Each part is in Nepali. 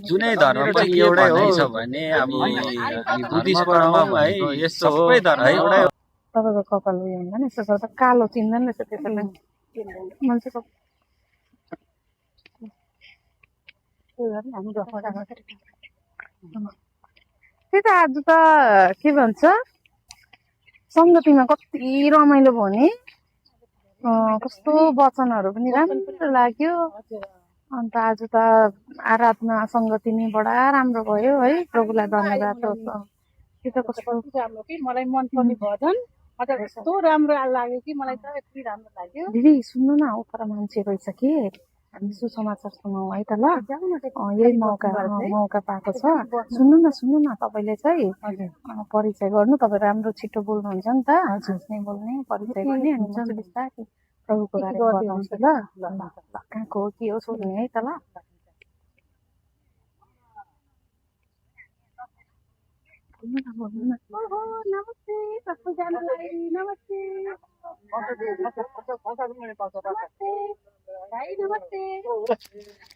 जुनै धर्म पनि एउटै हो भने अब बुद्धिस्ट पढौँ है यस्तो हो है एउटै हो। तपाईँको कपाल उयो हुँदैन यस्तो गर्दा कालो चिन्दैन रहेछ त्यसैले मान्छेको त्यही त आज त के भन्छ सङ्गतिमा कति रमाइलो भयो नि कस्तो वचनहरू पनि राम्रो लाग्यो अन्त आज त आराधना सङ्गति नि बडा राम्रो भयो है प्रभुलाई धन्यवाद होस् त्यो त कस्तो राम्रो कि मलाई मनपर्ने भजन कस्तो राम्रो लाग्यो कि मलाई त यति राम्रो लाग्यो दिदी सुन्नु न उता मान्छे रहेछ कि हामी सुसमाचार सुनाउँ है त ल यही मौका पाएको छ सुन्नु न तपाईँले चाहिँ परिचय गर्नु तपाईँ राम्रो छिटो बोल्नुहुन्छ नि त झुझ्ने बोल्ने परिचय गर्ने अनि म बिस्तारै प्रभुको बारेमा बताउँछु ल कहाँको हो के हो सोध्ने है त ल नमस्ते सबैजनालाई नमस्ते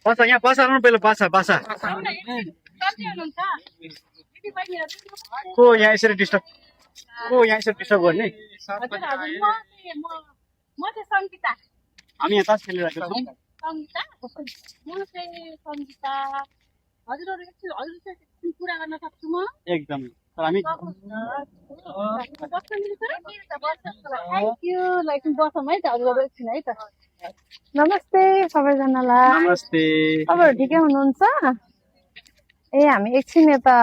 बस यहाँ बसाल्नु पहिला बसा को यहाँ यसरी डिस्टर्ब गर्ने हामी यहाँ तास खेलिरहेको छौँ कुरा गर्न सक्छु म एकदम हामी नमस्ते सबैजनालाई नमस्ते तपाईँहरू ठिकै हुनुहुन्छ ए हामी एकछिन यता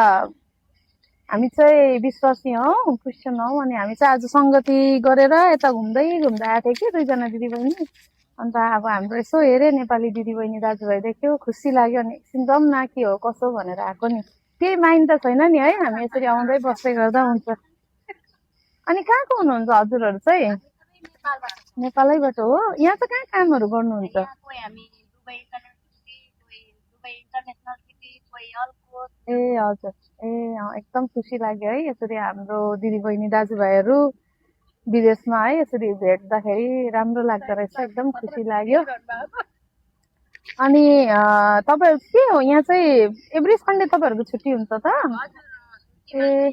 हामी चाहिँ विश्वासी हौ क्रिस्चियन हौ अनि हामी चाहिँ आज सङ्गति गरेर यता घुम्दै आएको थियौँ कि दुईजना दिदीबहिनी अन्त अब हाम्रो यसो हेरेँ नेपाली दिदीबहिनी दाजुभाइ देख्यो खुसी लाग्यो अनि एकछिन जाउँ न के हो कसो भनेर आएको नि केही माइन्ड त छैन नि है हामी यसरी आउँदै बस्दै गर्दा हुन्छ अनि कहाँको हुनुहुन्छ हजुरहरू चाहिँ नेपालैबाट हो यहाँ चाहिँ कहाँ कामहरू गर्नुहुन्छ ए हजुर ए एकदम खुसी लाग्यो है यसरी हाम्रो दिदीबहिनी दाजुभाइहरू विदेशमा है यसरी भेट्दाखेरि राम्रो लाग्दो रहेछ एकदम खुसी लाग्यो अनि तपाईँहरू के हो यहाँ चाहिँ एभ्री सन्डे तपाईँहरूको छुट्टी हुन्छ त ए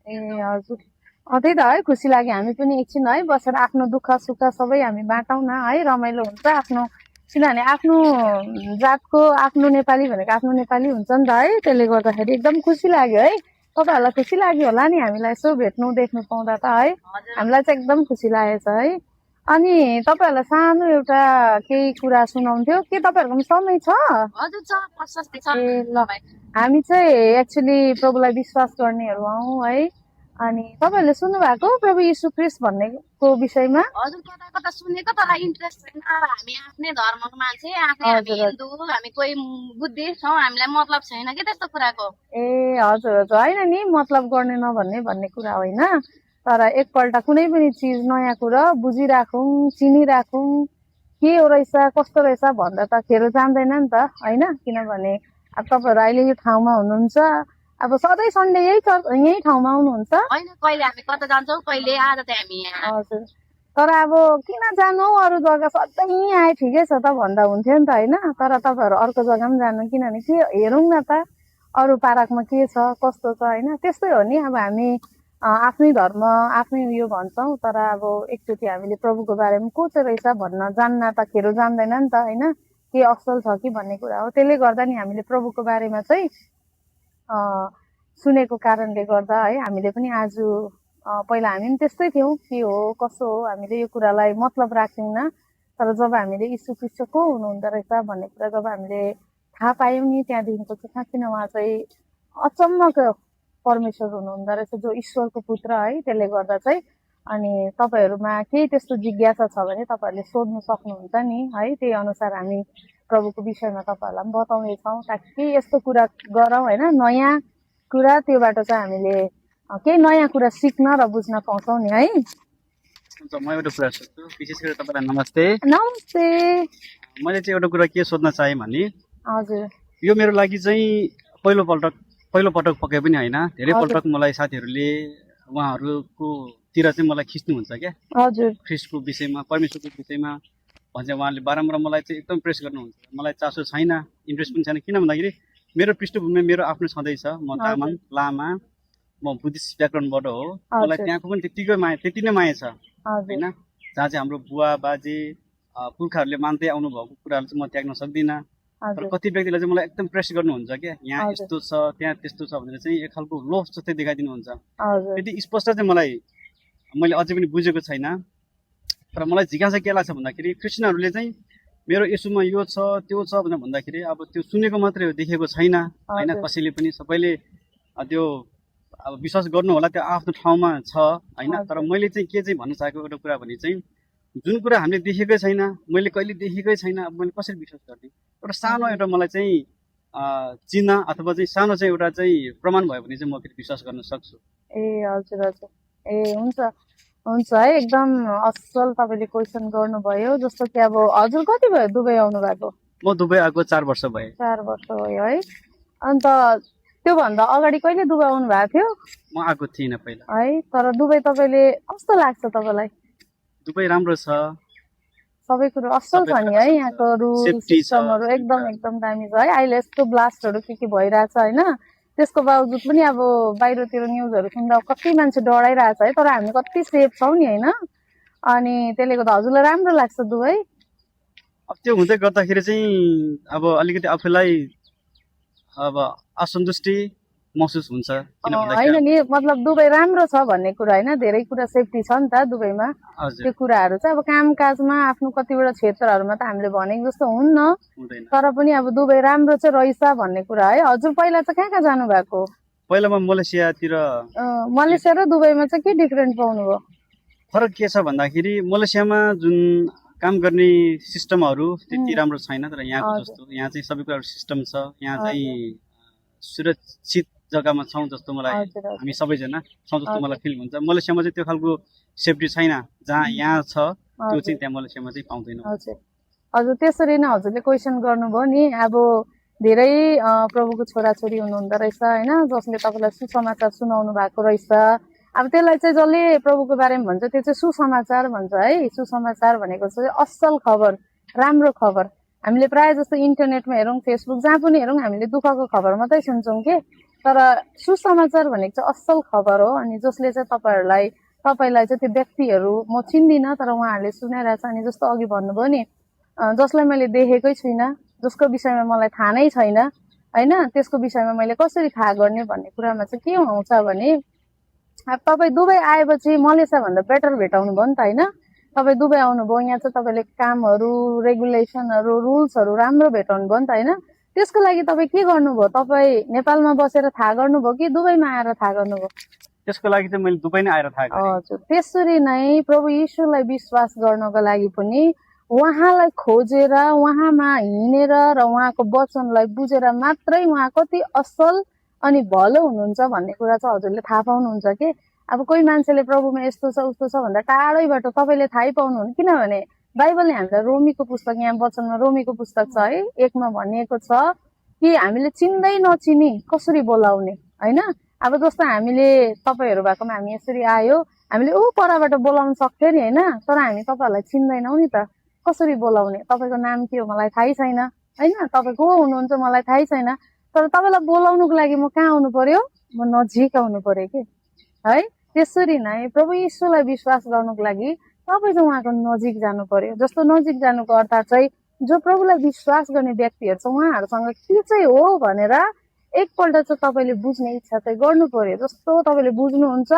ए हजुर त्यही त है खुसी लाग्यो हामी पनि एकछिन है बसेर आफ्नो दुःख सुख सबै हामी बाँटौँ न है रमाइलो हुन्छ आफ्नो किनभने आफ्नो जातको आफ्नो नेपाली भनेको आफ्नो नेपाली हुन्छ नि त है त्यसले गर्दाखेरि एकदम खुसी लाग्यो है तपाईँहरूलाई खुसी लाग्यो होला नि हामीलाई यसो भेट्नु देख्नु पाउँदा त है हामीलाई चाहिँ एकदम खुसी लागेको छ है अनि तपाईँहरूलाई सानो एउटा केही कुरा सुनाउँथ्यो के तपाईँहरूको समय छ ए ल हामी चाहिँ एक्चुअली प्रभुलाई विश्वास गर्नेहरू हौ है अनि तपाईँहरूले सुन्नुभएको प्रभु यीशु ख्रीष्ट भन्नेको विषयमा हजुर कता कता सुनेको तर इन्ट्रेस्ट छैन अब हामी आफ्नै धर्मको मान्छे हामी हिन्दू हामी कोही बुद्धिस्ट छौँ हामीलाई मतलब छैन कि त्यस्तो कुराको ए हजुर हजुर होइन नि मतलब गर्ने नभन्ने भन्ने कुरा होइन तर एकपल्ट कुनै पनि चिज नयाँ कुरा बुझिराखौँ चिनिराखौँ के हो रहेछ कस्तो रहेछ भन्दा त खेरो जान्दैन नि त होइन किनभने अब तपाईँहरू अहिले यो ठाउँमा हुनुहुन्छ अब सधैँ सन्डे यही ठाउँमा आउनुहुन्छ होइन कहिले हामी कता जान्छौँ कहिले आज त हामी हजुर तर अब किन जानु अरू जग्गा सधैँ आए ठिकै छ त भन्दा हुन्थ्यो नि त होइन तर तपाईँहरू अर्को जग्गा पनि जानु किनभने के हेरौँ न त अरू पार्कमा के छ कस्तो छ होइन त्यस्तै हो नि अब हामी आफ्नै धर्म आफ्नै उयो भन्छौँ तर अब एकचोटि हामीले प्रभुको बारेमा को चाहिँ रहेछ भन्न जान्न त खेरो जान्दैन नि त होइन के असल छ कि भन्ने कुरा हो त्यसले गर्दा नि हामीले प्रभुको बारेमा चाहिँ सुनेको कारणले गर्दा है हामीले पनि आज पहिला हामी पनि त्यस्तै थियौँ के हो कसो हो हामीले यो कुरालाई मतलब राख्दैनौँ तर जब हामीले यीशु ख्रीष्ट को हुनुहुँदो रहेछ भन्ने कुरा जब हामीले थाहा पायौँ नि त्यहाँदेखिको चाहिँ साँच्चै नै उहाँ चाहिँ अचम्मको परमेश्वर हुनुहुँदो रहेछ जो ईश्वरको पुत्र है त्यसले गर्दा चाहिँ अनि तपाईँहरूमा केही त्यस्तो जिज्ञासा छ भने तपाईँहरूले सोध्नु सक्नुहुन्छ नि है त्यही अनुसार हामी प्रभुको विषयमा तपाईँहरूलाई पनि बताउनेछौँ ताकि केही यस्तो कुरा गरौँ होइन नयाँ कुरा त्योबाट चाहिँ हामीले केही नयाँ कुरा सिक्न र बुझ्न पाउँछौँ नि है म एउटा कुरा सोध्छु विशेष गरी तपाईँलाई नमस्ते नमस्ते मैले चाहिँ एउटा कुरा के सोध्न चाहेँ भने हजुर यो मेरो लागि चाहिँ पहिलोपल्ट पहिलो पटक पके पनि होइन, धेरै हजुर। पटक मलाई साथीहरूले उहाँहरूको तिर चाहिँ मलाई खिच्नुहुन्छ क्या, हजुर ख्रिस्टको विषयमा, परमेश्वरको विषयमा भन्छ। उहाँहरूले बारम्बार मलाई चाहिँ एकदम प्रेस गर्नुहुन्छ। मलाई चासो छैन, इन्ट्रेस्ट पनि छैन, किन भन्दाखेरि मेरो पृष्ठभूमि मेरो आफ्नो छँदैछ। म तामाङ लामा, म बुद्धिस्ट ब्याकग्राउन्डबाट हो। मलाई त्यहाँको पनि त्यति नै माया छ होइन, जहाँ चाहिँ हाम्रो बुवा बाजे पुर्खाहरूले मान्दै आउनुभएको कुराहरू चाहिँ म त्याग्न सक्दिनँ। तर कति व्यक्तिले चाहिँ मलाई एकदम प्रेस गर्नुहुन्छ क्या, यहाँ यस्तो छ त्यहाँ त्यस्तो छ भनेर चाहिँ एक खालको लोभ जस्तै देखाइदिनुहुन्छ। त्यति स्पष्ट चाहिँ मैले अझै पनि बुझेको छैन। तर मलाई जिज्ञासा के लाग्छ भन्दाखेरि क्रिस्चियनहरूले चाहिँ मेरो यसोमा यो छ त्यो छ भनेर भन्दाखेरि अब त्यो सुनेको मात्रै हो, देखेको छैन होइन। कसैले पनि सबैले त्यो अब विश्वास गर्नु होला, त्यो आफ्नो ठाउँमा छ होइन। तर मैले चाहिँ के चाहिँ भन्न चाहेको एउटा कुरा भने चाहिँ जुन कुरा हामीले देखेकै छैन, मैले कहिले देखेकै छैन, अब मैले कसरी विश्वास गर्ने। एउटा सानो एउटा मलाई चाहिँ चिन्ह अथवा चाहिँ सानो चाहिँ एउटा चाहिँ प्रमाण भयो भने चाहिँ म फेरि विश्वास गर्न सक्छु। ए हजुर हजुर, ए हुन्छ हुन्छ है, एकदम असल तपाईँले क्वेसन गर्नुभयो। जस्तो कि अब हजुर कति भयो दुबई आउनु भएको? म दुबई आएको 4 वर्ष भयो। 4 वर्ष भयो है। अन्त त्योभन्दा अगाडि कहिले दुबई आउनु भएको थियो? म आएको थिइनँ पहिला है। तर दुबई तपाईँले कस्तो लाग्छ तपाईँलाई? दुबई राम्रो छ, सबै कुरो असल छ नि है, यहाँको रुल सिस्टमहरू एकदम एकदम दामी छ है। अहिले यस्तो ब्लास्टहरू के भइरहेछ होइन, त्यसको बावजुद पनि अब बाहिरतिर न्युजहरू सुन्दा कति मान्छे डराइरहेछ है, तर हामी कति सेफ छौँ नि होइन। अनि त्यसले गर्दा हजुरलाई राम्रो लाग्छ दुबई? अब त्यो हुँदै गर्दाखेरि चाहिँ अब अलिकति आफूलाई अब असन्तुष्टि महसुस हुन्छ। होइन नि, मतलब दुबई राम्रो छ भन्ने कुरा होइन, धेरै कुरा सेफ्टी छ नि त दुबईमा। त्यो कुराहरू चाहिँ अब कामकाजमा आफ्नो कतिवटा क्षेत्रहरूमा त हामीले भनेको जस्तो हुन्न, तर पनि अब दुबई राम्रो चाहिँ रहेछ भन्ने कुरा है। हजुर पहिला चाहिँ कहाँ कहाँ जानु भएको? पहिला म मलेसियातिर। मलेसिया र दुबईमा चाहिँ के डिफरेन्ट पाउनुभयो? फरक के छ भन्दाखेरि मलेसियामा जुन काम गर्ने सिस्टमहरू त्यति राम्रो छैन, तर यहाँको जस्तो यहाँ चाहिँ सबै कुराहरू सिस्टम छ। यहाँ चाहिँ सुरक्षित जग्गामा छौँ जस्तो मलाई, हामी सबैजना छौँ जस्तो मलाई फिल हुन्छ। मलेसियामा चाहिँ त्यो खालको सेफ्टी छैन, जहाँ यहाँ छ त्यो चाहिँ त्यहाँ मलेसियामा चाहिँ पाउँदैन। हजुर त्यसरी नै हजुरले क्वेसन गर्नुभयो नि। अब धेरै प्रभुको छोराछोरी हुनुहुँदो रहेछ होइन, जसले तपाईँलाई सुसमाचार सुनाउनु भएको रहेछ। अब त्यसलाई चाहिँ जसले प्रभुको बारेमा भन्छ त्यो चाहिँ सुसमाचार भन्छ है। सुसमाचार भनेको चाहिँ असल खबर, राम्रो खबर। हामीले प्रायः जस्तो इन्टरनेटमा हेरौँ, फेसबुक जहाँ पनि हेरौँ, हामीले दुःखको खबर मात्रै सुन्छौँ कि, तर सुसमाचार भनेको चाहिँ असल खबर हो। अनि जसले चाहिँ तपाईँलाई चाहिँ त्यो व्यक्तिहरू म चिन्दिनँ, तर उहाँहरूले सुनाइरहेछ। अनि जस्तो अघि भन्नुभयो नि, जसलाई मैले देखेकै छुइनँ, जसको विषयमा मलाई थाहा नै छैन होइन, त्यसको विषयमा मैले कसरी थाहा गर्ने भन्ने कुरामा चाहिँ के आउँछ भने, अब तपाईँ दुबई आएपछि मलेसियाभन्दा बेटर भेटाउनु भयो नि त होइन। तपाईँ दुबई आउनुभयो, यहाँ चाहिँ तपाईँले कामहरू, रेगुलेसनहरू, रुल्सहरू राम्रो भेटाउनु भयो नि त होइन। त्यसको लागि तपाईँ के गर्नुभयो? तपाईँ नेपालमा बसेर थाहा गर्नुभयो कि दुबईमा आएर थाहा गर्नुभयो? त्यसको लागि चाहिँ मैले दुबई नै आएर थाहा गरेँ। हजुर त्यसरी नै प्रभु यीशुलाई विश्वास गर्नको लागि पनि उहाँलाई खोजेर, उहाँमा हिँडेर र उहाँको वचनलाई बुझेर मात्रै उहाँ कति असल अनि भलो हुनुहुन्छ भन्ने कुरा चाहिँ हजुरले थाहा पाउनुहुन्छ कि। अब कोही मान्छेले प्रभुमा यस्तो छ उस्तो छ भन्दा टाढैबाट तपाईँले थाहै पाउनुहुन्न, किनभने बाइबलले हामीलाई रोमीको पुस्तक, यहाँ वचनमा रोमीको पुस्तक छ है, 1मा भनिएको छ कि हामीले चिन्दै नचिनी कसरी बोलाउने होइन। अब जस्तो हामीले तपाईँहरू भएकोमा हामी यसरी आयो, हामीले परबाट बोलाउन सक्थ्यो नि होइन, तर हामी तपाईँहरूलाई चिन्दैनौँ नि त, कसरी बोलाउने? तपाईँको नाम के हो मलाई थाहै छैन होइन, तपाईँ को हुनुहुन्छ मलाई थाहै छैन, तर तपाईँलाई बोलाउनुको लागि म कहाँ आउनु पर्यो? म नजिक आउनु पर्यो कि है। त्यसरी नै प्रभु यीशुलाई विश्वास गर्नुको लागि तपाईँ चाहिँ उहाँको नजिक जानु पर्यो। जस्तो नजिक जानुको अर्थ चाहिँ जो प्रभुलाई विश्वास गर्ने व्यक्तिहरू छ उहाँहरूसँग के चाहिँ हो भनेर एकपल्ट चाहिँ तपाईँले बुझ्ने इच्छा चाहिँ गर्नु पर्यो। जस्तो तपाईँले बुझ्नुहुन्छ,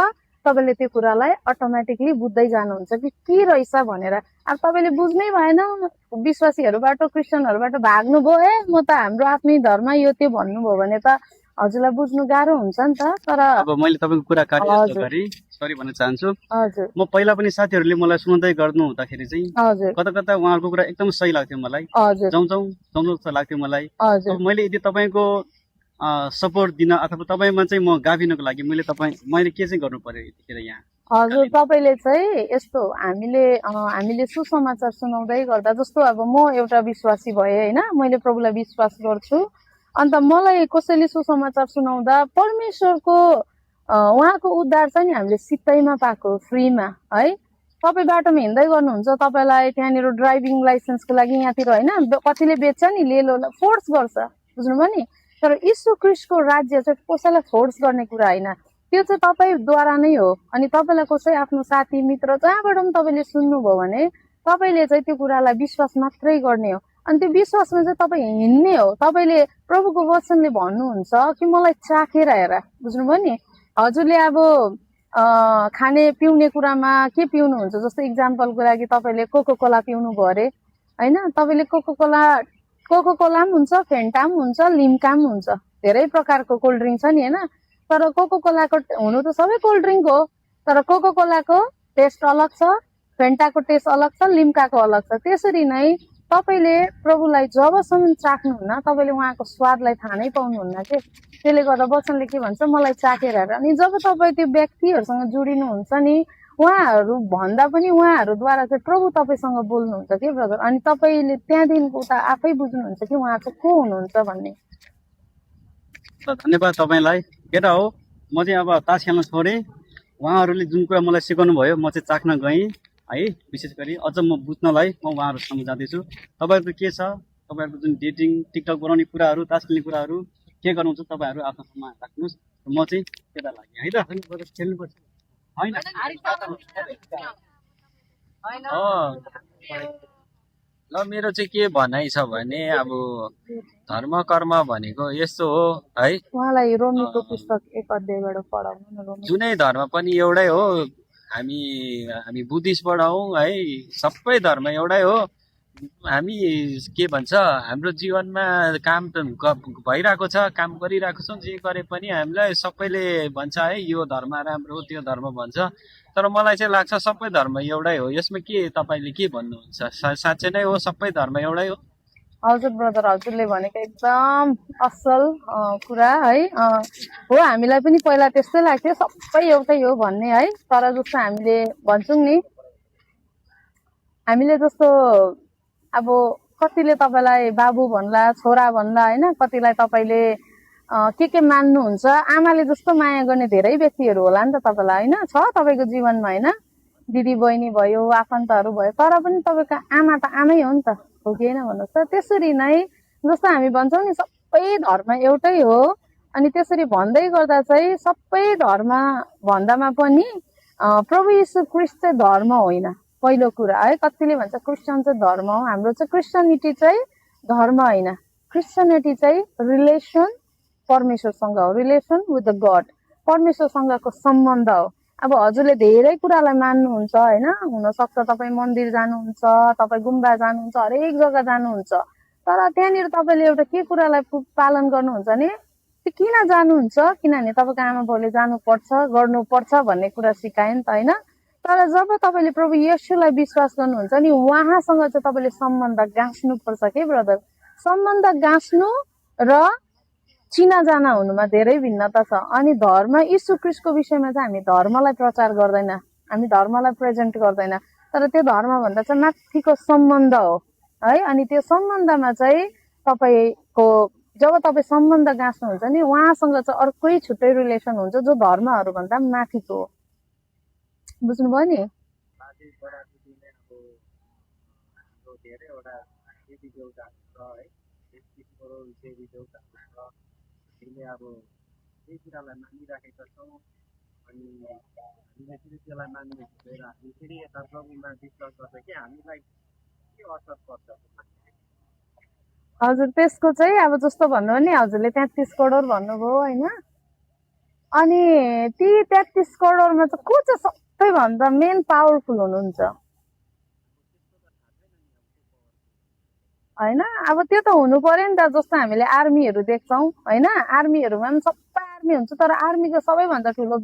तपाईँले त्यो कुरालाई अटोमेटिकली बुझ्दै जानुहुन्छ कि के रहेछ भनेर। अब तपाईँले बुझ्नै भएन, विश्वासीहरूबाट क्रिस्चियनहरूबाट भाग्नुभयो, म त हाम्रो आफ्नै धर्म यो त्यो भन्नुभयो भने त हजुरलाई बुझ्नु गाह्रो हुन्छ नि त। तर अब मैले तपाईँको कुरा काटेँ, सरी भन्न चाहन्छु। हजुर म पहिला पनि साथीहरूले मलाई सुनाउँदै गर्नु हुँदाखेरि चाहिँ हजुर कता कता उहाँहरूको कुरा एकदम सही लाग्थ्यो मलाई, हजुर जाउँ जस्तो लाग्थ्यो मलाई। हजुर मैले यदि तपाईँको सपोर्ट दिन अथवा तपाईँमा चाहिँ म गाभिनको लागि मैले के चाहिँ गर्नु पर्यो यतिखेर यहाँ? हजुर तपाईँले चाहिँ यस्तो हामीले सुसमाचार सुनाउँदै गर्दा, जस्तो अब म एउटा विश्वासी भएँ होइन, मैले प्रभुलाई विश्वास गर्छु अन्त मलाई कसैले सुसमाचार सुनाउँदा परमेश्वरको उहाँको उद्धार चाहिँ नि हामीले सित्तैमा पाएको, फ्रीमा है। तपाईँ बाटोमा हिँड्दै गर्नुहुन्छ, तपाईँलाई त्यहाँनिर ड्राइभिङ लाइसेन्सको लागि यहाँतिर होइन कतिले बेच्छ नि, लेलो फोर्स गर्छ, बुझ्नुभयो नि। तर यीशु ख्रीष्टको राज्य चाहिँ कसैलाई फोर्स गर्ने कुरा होइन, त्यो चाहिँ तपाईँद्वारा नै हो। अनि तपाईँलाई कसै आफ्नो साथी मित्र जहाँबाट पनि तपाईँले सुन्नुभयो भने तपाईँले चाहिँ त्यो कुरालाई विश्वास मात्रै गर्ने हो। अनि त्यो विश्वासमा चाहिँ तपाईँ हिँड्ने हो। तपाईँले प्रभुको वचनले भन्नुहुन्छ कि मलाई चाखेर हेर, बुझ्नुभयो नि। हजुरले अब खाने पिउने कुरामा के पिउनुहुन्छ, जस्तो इक्जाम्पलको लागि तपाईँले कोको कोला पिउनु भयो अरे होइन, तपाईँले कोको कोला पनि हुन्छ, फेन्टा पनि हुन्छ, लिम्का पनि हुन्छ, धेरै प्रकारको कोल्ड ड्रिङ्क छ नि होइन। तर कोको कोलाको हुनु त सबै कोल्ड ड्रिङ्क हो, तर कोको कोलाको टेस्ट अलग छ, फेन्टाको टेस्ट अलग छ, लिम्काको अलग छ। त्यसरी नै तपाईँले प्रभुलाई जबसम्म चाख्नुहुन्न तपाईँले उहाँको स्वादलाई थाहा नै पाउनुहुन्न के। त्यसले गर्दा वचनले के भन्छ, मलाई चाखेर हेर। अनि जब तपाईँ त्यो व्यक्तिहरूसँग जोडिनुहुन्छ नि, उहाँहरू भन्दा पनि उहाँहरूद्वारा चाहिँ प्रभु तपाईँसँग बोल्नुहुन्छ के ब्रदर। अनि तपाईँले त्यहाँदेखिको उता आफै बुझ्नुहुन्छ कि उहाँ चाहिँ को हुनुहुन्छ भन्ने। धन्यवाद तपाईँलाई। केटा हो, म चाहिँ अब तास खेल्न छोडेँ। उहाँहरूले जुन कुरा मलाई सिकाउनु भयो म चाहिँ चाख्न गएँ है। विशेष गरी अझ म बुझ्नलाई म उहाँहरूसँग जाँदैछु। तपाईँहरूको के छ, तपाईँहरूको जुन डेटिङ टिकटक बनाउने कुराहरू, तास खेल्ने कुराहरू के गर्नुहुन्छ तपाईँहरू आफ्नोमा राख्नुहोस्। म चाहिँ केटा लागेँ है त, खेल्नुपर्छ होइन। ल मेरो चाहिँ के भनाइ छ भने अब धर्म कर्म भनेको यस्तो हो है। उहाँलाई रोमीको पुस्तक 1 अध्यायबाट पढाउनु न। रोमी जुनै धर्म पनि एउटै हो। हामी बुद्धिस्टबाट हौँ है, सबै धर्म एउटै हो। हामी के भन्छ, हाम्रो जीवनमा काम त भइरहेको छ, काम गरिरहेको छौँ। जे गरे पनि हामीलाई सबैले भन्छ है यो धर्म राम्रो, त्यो धर्म भन्छ। तर मलाई चाहिँ लाग्छ सबै धर्म एउटै हो। यसमा के तपाईँले के भन्नुहुन्छ, साँच्चै नै हो सबै धर्म एउटै हो? हजुर ब्रदर, हजुरले भनेको एकदम असल कुरा है हो। हामीलाई पनि पहिला त्यस्तै लाग्थ्यो सबै एउटै हो भन्ने है। तर जस्तो हामीले भन्छौँ नि, हामीले जस्तो अब कतिले तपाईँलाई बाबु भन्ला, छोरा भन्ला होइन, कतिलाई तपाईँले के मान्नुहुन्छ। आमाले जस्तो माया गर्ने धेरै व्यक्तिहरू होला नि त तपाईँलाई होइन, छ तपाईँको जीवनमा होइन, दिदी बहिनी भयो, आफन्तहरू भयो। तर पनि तपाईँको आमा त आमै हो नि त, हो कि होइन भन्नुहोस् त। त्यसरी नै जस्तो हामी भन्छौँ नि सबै धर्म एउटै हो। अनि त्यसरी भन्दै गर्दा चाहिँ सबै धर्म भन्दामा पनि प्रभु यीशु ख्रीष्ट चाहिँ धर्म होइन पहिलो कुरा है। कतिले भन्छ क्रिस्चियन चाहिँ धर्म हो, हाम्रो चाहिँ क्रिस्चियनिटी चाहिँ धर्म होइन। क्रिस्चियनिटी चाहिँ रिलेसन परमेश्वरसँग हो, रिलेसन विथ द गड, परमेश्वरसँगको सम्बन्ध हो। अब हजुरले धेरै कुरालाई मान्नुहुन्छ होइन, हुनसक्छ तपाईँ मन्दिर जानुहुन्छ, तपाईँ गुम्बा जानुहुन्छ, हरेक जग्गा जानुहुन्छ। तर त्यहाँनिर तपाईँले एउटा के कुरालाई पालन गर्नुहुन्छ भने त्यो किन जानुहुन्छ, किनभने तपाईँको आमा बाउले जानुपर्छ, गर्नुपर्छ भन्ने कुरा सिकायो नि त होइन। तर जब तपाईँले प्रभु येशूलाई विश्वास गर्नुहुन्छ नि, उहाँसँग चाहिँ तपाईँले सम्बन्ध गाँच्नुपर्छ के ब्रदर। सम्बन्ध गाँच्नु र चिनाजाना हुनुमा धेरै भिन्नता छ। अनि धर्म यीशु ख्रीष्टको विषयमा चाहिँ हामी धर्मलाई प्रचार गर्दैन, हामी धर्मलाई प्रेजेन्ट गर्दैन। तर त्यो धर्म भन्दा चाहिँ माथिको सम्बन्ध हो है। अनि त्यो सम्बन्धमा चाहिँ तपाईँको जब तपाईँ सम्बन्ध गाँच्नुहुन्छ नि, उहाँसँग चाहिँ अर्कै छुट्टै रिलेसन हुन्छ जो धर्महरू भन्दा पनि माथिको हो। बुझ्नुभयो नि। अब त्यही कुरालाई मानिराखेका छौँ। अनि हामीले फेरि त्यसलाई मान्नु हुँदैन, हामी फेरि यता प्रभुमा विश्वास गर्छ कि हामीलाई के असर पर्छ। हजुर त्यसको चाहिँ अब जस्तो भन्नु नि, हजुरले 33 करोड भन्नुभयो होइन। अनि ती 33 करोडमा चाहिँ को चाहिँ सबैभन्दा मेन पावरफुल हुनुहुन्छ होइन। अब त्यो त हुनु पर्यो नि त। जस्तो हामीले आर्मीहरू देख्छौँ होइन, आर्मीहरूमा पनि सबै आर्मी हुन्छ, तर आर्मीको सबैभन्दा ठुलो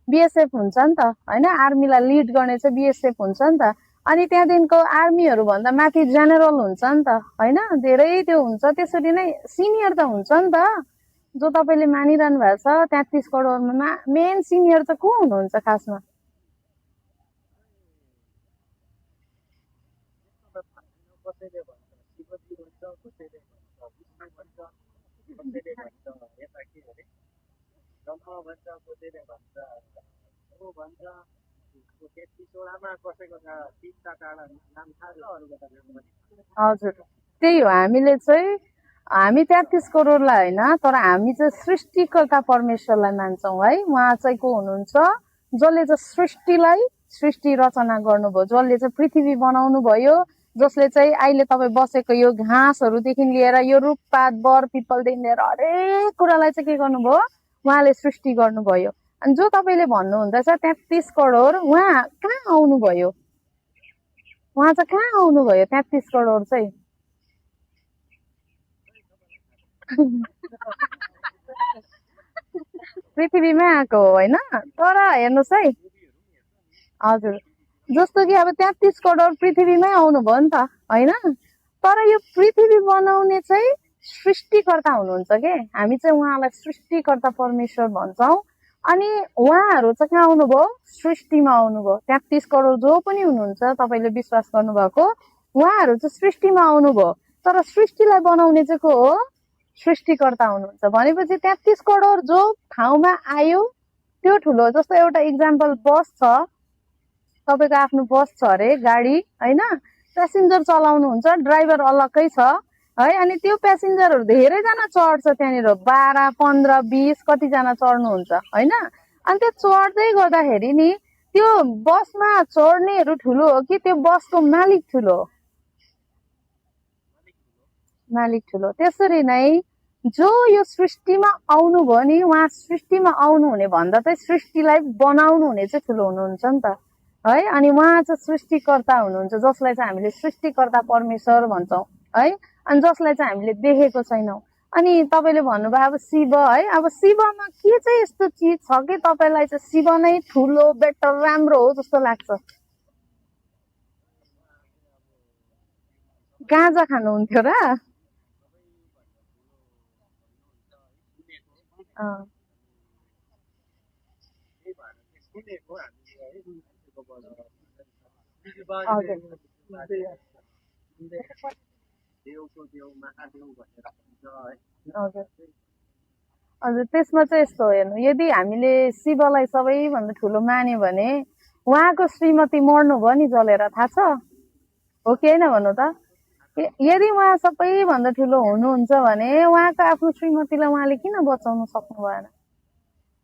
बिएसएफ हुन्छ नि त होइन। आर्मीलाई लिड गर्ने चाहिँ बिएसएफ हुन्छ नि त। अनि त्यहाँदेखिको आर्मीहरू भन्दा माथि जेनरल हुन्छ नि त होइन, धेरै त्यो हुन्छ। त्यसरी नै सिनियर त हुन्छ नि त, जो तपाईँले मानिरहनु भएको छ 33 करोडमा मेन सिनियर चाहिँ को हुनुहुन्छ खासमा? कसैले भन्छ यता के अरे जम्मा भन्छ कसैले भन्छ हो भन्छ 33वटामा कसैको त 3टा टाढा नाम थाहा छ अरूको त नाम पनि हजुर त्यही हो हामीले चाहिँ हामी 33 करोडलाई होइन तर हामी चाहिँ सृष्टिकर्ता परमेश्वरलाई मान्छौँ है उहाँ चाहिँ को हुनुहुन्छ जसले चाहिँ सृष्टि रचना गर्नुभयो जसले चाहिँ पृथ्वी बनाउनु भयो जसले चाहिँ अहिले तपाईँ बसेको यो घाँसहरूदेखि लिएर यो रुखपात बर पिपलदेखि लिएर हरेक कुरालाई चाहिँ के गर्नुभयो उहाँले सृष्टि गर्नुभयो अनि जो तपाईँले भन्नुहुँदैछ 33 करोड उहाँ कहाँ आउनुभयो उहाँ चाहिँ कहाँ आउनुभयो 33 करोड चाहिँ पृथ्वीमा आएको हो होइन तर हेर्नुहोस् है हजुर जस्तो कि अब 33 करोड पृथ्वीमै आउनुभयो नि त होइन तर यो पृथ्वी बनाउने चाहिँ सृष्टिकर्ता हुनुहुन्छ के हामी चाहिँ उहाँलाई सृष्टिकर्ता परमेश्वर भन्छौँ अनि उहाँहरू चाहिँ कहाँ आउनुभयो सृष्टिमा आउनुभयो 33 करोड जो पनि हुनुहुन्छ तपाईँले विश्वास गर्नुभएको उहाँहरू चाहिँ सृष्टिमा आउनुभयो तर सृष्टिलाई बनाउने चाहिँ को हो सृष्टिकर्ता हुनुहुन्छ भनेपछि 33 करोड जो ठाउँमा आयो त्यो ठुलो जस्तो एउटा इक्जाम्पल बस छ तपाईँको आफ्नो बस छ अरे गाडी होइन प्यासेन्जर चलाउनुहुन्छ ड्राइभर अलग्गै छ है अनि त्यो प्यासेन्जरहरू धेरैजना चढ्छ त्यहाँनिर 12, 15, 20 कतिजना चढ्नुहुन्छ होइन अनि त्यो चढ्दै गर्दाखेरि नि त्यो बसमा चढ्नेहरू ठुलो हो कि त्यो बसको मालिक ठुलो हो मालिक ठुलो त्यसरी नै जो यो सृष्टिमा आउनुभयो नि उहाँ सृष्टिमा आउनुहुने भन्दा चाहिँ सृष्टिलाई बनाउनु हुने चाहिँ ठुलो हुनुहुन्छ नि त है अनि उहाँ चाहिँ सृष्टिकर्ता हुनुहुन्छ जसलाई चाहिँ हामीले सृष्टिकर्ता परमेश्वर भन्छौँ है अनि जसलाई चाहिँ हामीले देखेको छैनौँ अनि तपाईँले भन्नुभयो अब शिव है अब शिवमा के चाहिँ यस्तो चिज छ कि तपाईँलाई चाहिँ शिव नै ठुलो बेटर राम्रो हो जस्तो लाग्छ गाँजा खानुहुन्थ्यो र सुनेको हामीले है देवको देव महादेव भनेर भन्छ है हजुर त्यसमा चाहिँ यस्तो हेर्नु यदि हामीले शिवलाई सबैभन्दा ठुलो मान्यो भने उहाँको श्रीमती मर्नुभयो नि जलेर थाहा छ हो कि होइन भन्नु त यदि उहाँ सबैभन्दा ठुलो हुनुहुन्छ भने उहाँको आफ्नो श्रीमतीलाई उहाँले किन बचाउन सक्नु भएन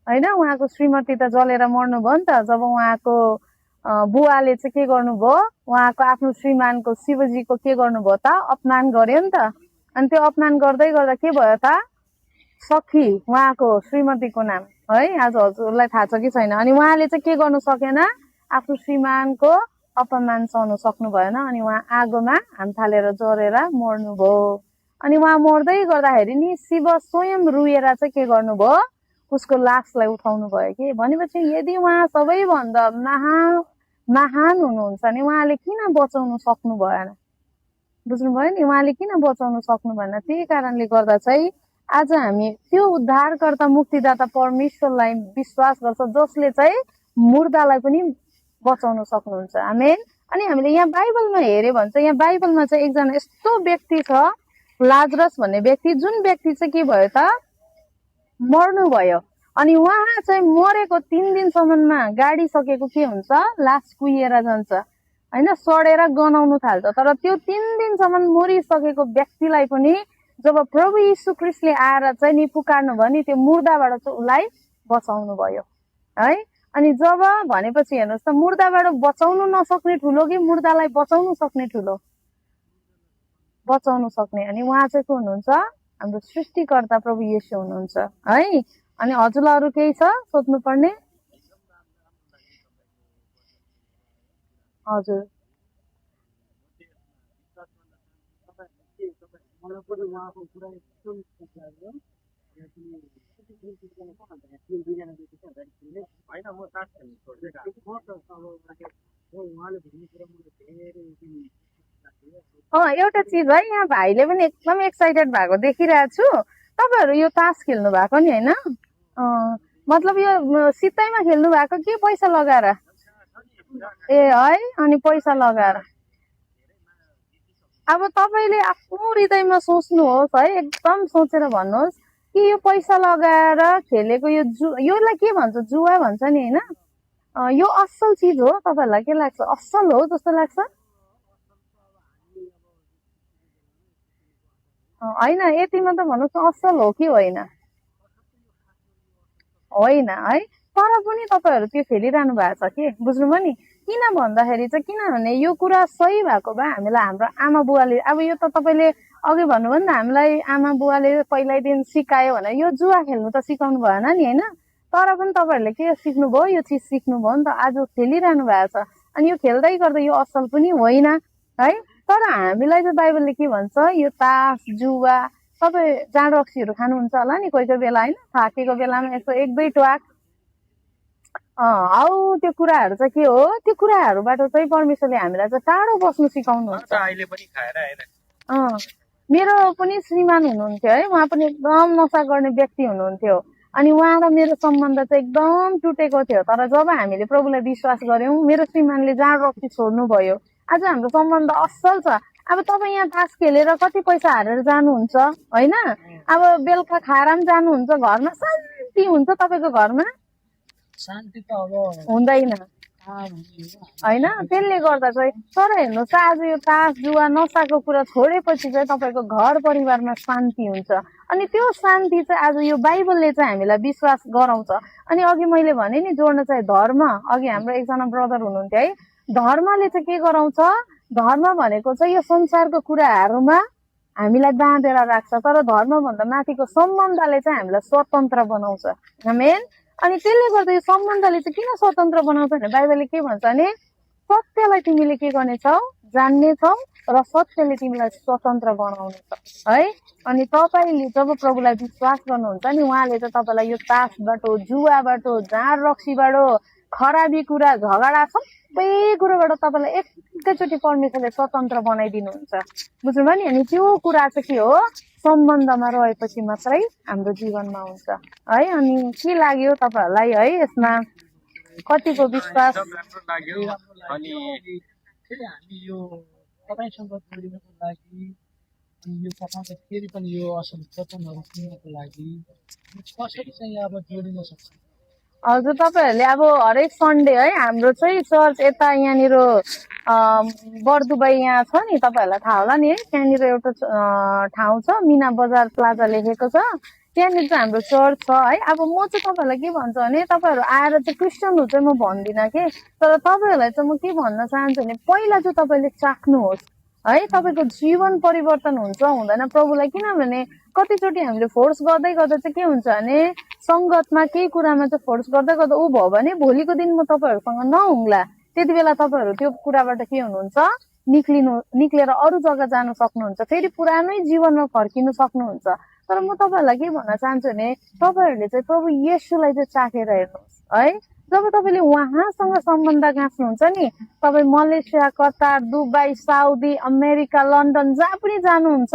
होइन उहाँको श्रीमती त जलेर मर्नुभयो नि त जब उहाँको बुवाले चाहिँ के गर्नुभयो उहाँको आफ्नो श्रीमानको शिवजीको के गर्नुभयो त अपमान गर्यो नि त अनि त्यो अपमान गर्दै गर्दा के भयो त सखी उहाँको श्रीमतीको नाम है आज हजुरलाई थाहा छ कि छैन अनि उहाँले चाहिँ के गर्नु सकेन आफ्नो श्रीमानको अपमान सहनु सक्नु भएन अनि उहाँ आगोमा हाम थालेर जरेर मर्नुभयो अनि उहाँ मर्दै गर्दाखेरि नि शिव स्वयं रुएर चाहिँ के गर्नुभयो उसको लासलाई उठाउनु भयो कि भनेपछि यदि उहाँ सबैभन्दा महान हुनुहुन्छ नि उहाँले किन बचाउनु सक्नु भएन बुझ्नुभयो नि उहाँले किन बचाउनु सक्नु भएन त्यही कारणले गर्दा चाहिँ आज हामी त्यो उद्धारकर्ता मुक्तिदाता परमेश्वरलाई विश्वास गर्छ जसले चाहिँ मुर्दालाई पनि बचाउन सक्नुहुन्छ आमेन अनि हामीले यहाँ बाइबलमा हेर्यो भने चाहिँ यहाँ बाइबलमा चाहिँ एकजना यस्तो व्यक्ति छ लाजरस भन्ने व्यक्ति जुन व्यक्ति चाहिँ के भयो त मर्नु भयो अनि उहाँ चाहिँ मरेको 3 दिनसम्ममा गाडी सकेको के हुन्छ लास कुहिएर जान्छ होइन सडेर गनाउनु थाल्छ तर त्यो 3 दिनसम्म मरिसकेको व्यक्तिलाई पनि जब प्रभु यीशु ख्रीष्टले आएर चाहिँ नि पुकार्नु भयो नि त्यो मुर्दाबाट चाहिँ उसलाई बचाउनु भयो है अनि जब भनेपछि हेर्नुहोस् त मुर्दाबाट बचाउनु नसक्ने ठुलो कि मुर्दालाई बचाउनु सक्ने ठुलो बचाउनु सक्ने अनि उहाँ चाहिँ को हुनुहुन्छ हाम्रो सृष्टिकर्ता प्रभु येशू हुनुहुन्छ है अनि हजुरलाई अरू केही छ सोध्नु पर्ने हजुर मलाई पनि उहाँको कुरा एकदम लाग्यो होइन म साथ खेल्नु उहाँले भन्ने कुरा मलाई धेरै एउटा चिज है यहाँ भाइले पनि एकदम एक्साइटेड भएको देखिरहेको छु तपाईँहरू यो तास खेल्नु भएको नि होइन मतलब यो सित्तैमा खेल्नु भएको के पैसा लगाएर ए है अनि पैसा लगाएर अब तपाईँले आफ्नो हृदयमा सोच्नुहोस् है, एकदम सोचेर भन्नुहोस् कि यो पैसा लगाएर खेलेको योलाई के भन्छ, जुवा भन्छ नि होइन, यो असल चिज हो? तपाईँहरूलाई के लाग्छ, असल हो जस्तो लाग्छ? होइन, यतिमा त भन्नुहोस् न, असल हो कि होइन? होइन है, तर पनि तपाईँहरू त्यो खेलिरहनु भएको छ कि, बुझ्नुभयो नि? किन भन्दाखेरि चाहिँ, किनभने यो कुरा सही भएको भए हामीलाई हाम्रो आमा बुवाले, अब यो त तपाईँले अघि भन्नुभयो नि त, हामीलाई आमा बुवाले पहिल्यैदेखि सिकायो भने यो जुवा खेल्नु त सिकाउनु भएन नि होइन, तर पनि तपाईँहरूले के सिक्नुभयो, यो चिज सिक्नुभयो नि त, आज खेलिरहनु भएको छ। अनि यो खेल्दै गर्दा यो असल पनि होइन है। तर हामीलाई चाहिँ बाइबलले के भन्छ, यो तास जुवा, तपाईँ जाँड रक्सीहरू खानुहुन्छ होला नि कोही कोही बेला होइन, थाकेको बेलामा यसो एक दुई ट्वाक, हौ त्यो कुराहरू चाहिँ के हो, त्यो कुराहरूबाट चाहिँ परमेश्वरले हामीलाई चाहिँ टाढो बस्नु सिकाउनुहुन्छ। अहिले पनि खाएर आएर मेरो पनि श्रीमान हुनुहुन्थ्यो है, उहाँ पनि एकदम नसा गर्ने व्यक्ति हुनुहुन्थ्यो। अनि उहाँ र मेरो सम्बन्ध चाहिँ एकदम टुटेको थियो, तर जब हामीले प्रभुलाई विश्वास गर्यौं, मेरो श्रीमानले जाँड रक्सी छोड्नु भयो, आज हाम्रो सम्बन्ध असल छ। अब तपाईँ यहाँ तास खेलेर कति पैसा हारेर जानुहुन्छ होइन, अब बेलुका खाएर पनि जानुहुन्छ, घरमा शान्ति हुन्छ तपाईँको घरमा? शान्ति त अब हुँदैन होइन, त्यसले गर्दा चाहिँ। तर हेर्नुहोस् आज यो तास जुवा नसाको कुरा छोडेपछि चाहिँ तपाईँको घर परिवारमा शान्ति हुन्छ। अनि त्यो शान्ति चाहिँ आज यो बाइबलले चाहिँ हामीलाई विश्वास गराउँछ। अनि अघि मैले भने नि जोड्न चाहिँ धर्म, अघि हाम्रो एकजना ब्रदर हुनुहुन्थ्यो है, धर्मले चाहिँ के गराउँछ, धर्म भनेको चाहिँ यो संसारको कुराहरूमा हामीलाई बाँधेर राख्छ, तर धर्मभन्दा माथिको सम्बन्धले चाहिँ हामीलाई स्वतन्त्र बनाउँछ। आमेन। अनि त्यसले गर्दा यो सम्बन्धले चाहिँ किन स्वतन्त्र बनाउँछ भने बाइबलले के भन्छ भने, सत्यलाई तिमीले के गर्नेछौ, जान्नेछौ र सत्यले तिमीलाई स्वतन्त्र बनाउनेछ है। अनि तपाईँले जब प्रभुलाई विश्वास गर्नुहुन्छ नि, उहाँले चाहिँ तपाईँलाई यो तासबाट, जुवाबाट, जाँड रक्सीबाट, खराबी कुरा, झगडा, सबै कुरोबाट तपाईँलाई एकैचोटि परमेश्वरले स्वतन्त्र बनाइदिनुहुन्छ, बुझ्नुभयो नि? अनि त्यो कुरा चाहिँ के हो, सम्बन्धमा रहेपछि मात्रै हाम्रो जीवनमा हुन्छ है। अनि के लाग्यो तपाईँहरूलाई है, यसमा कतिको विश्वास? राम्रो लाग्यो। अनि फेरि हामी यो तपाईँसँग जोडिनको लागि, अनि यो तपाईँको फेरि पनि यो असल वचनहरू सुन्नको लागि कसरी चाहिँ अब जोडिन सक्छ? हजुर, तपाईँहरूले अब हरेक सन्डे है, हाम्रो चाहिँ चर्च यता यहाँनिर बर्दुबाई यहाँ छ नि, तपाईँहरूलाई थाहा होला नि है, त्यहाँनिर एउटा ठाउँ छ, मिना बजार प्लाजा लेखेको छ, त्यहाँनिर चाहिँ हाम्रो चर्च छ है। अब म चाहिँ तपाईँहरूलाई के भन्छु भने, तपाईँहरू आएर चाहिँ क्रिस्चियन हो चाहिँ म भन्दिनँ कि, तर तपाईँहरूलाई चाहिँ म के भन्न चाहन्छु भने, पहिला चाहिँ तपाईँले चाख्नुहोस् है, तपाईँको जीवन परिवर्तन हुन्छ हुँदैन प्रभुलाई। किनभने कतिचोटि हामीले फोर्स गर्दै गर्दा चाहिँ के हुन्छ भने, सङ्गतमा केही कुरामा चाहिँ फोर्स गर्दै गर्दा ऊ भयो भने भोलिको दिन म तपाईँहरूसँग नहुँला, त्यति बेला तपाईँहरू त्यो कुराबाट के हुनुहुन्छ, निक्लेर अरू जग्गा जानु सक्नुहुन्छ, फेरि पुरानै जीवनमा फर्किनु सक्नुहुन्छ। तर म तपाईँहरूलाई के भन्न चाहन्छु भने, तपाईँहरूले चाहिँ प्रभु येशूलाई चाहिँ चाखेर हेर्नुहोस् है। जब तपाईँले उहाँसँग सम्बन्ध गाँच्नुहुन्छ नि, तपाईँ Malaysia, Qatar, Dubai, Saudi, America, London जहाँ पनि जानुहुन्छ,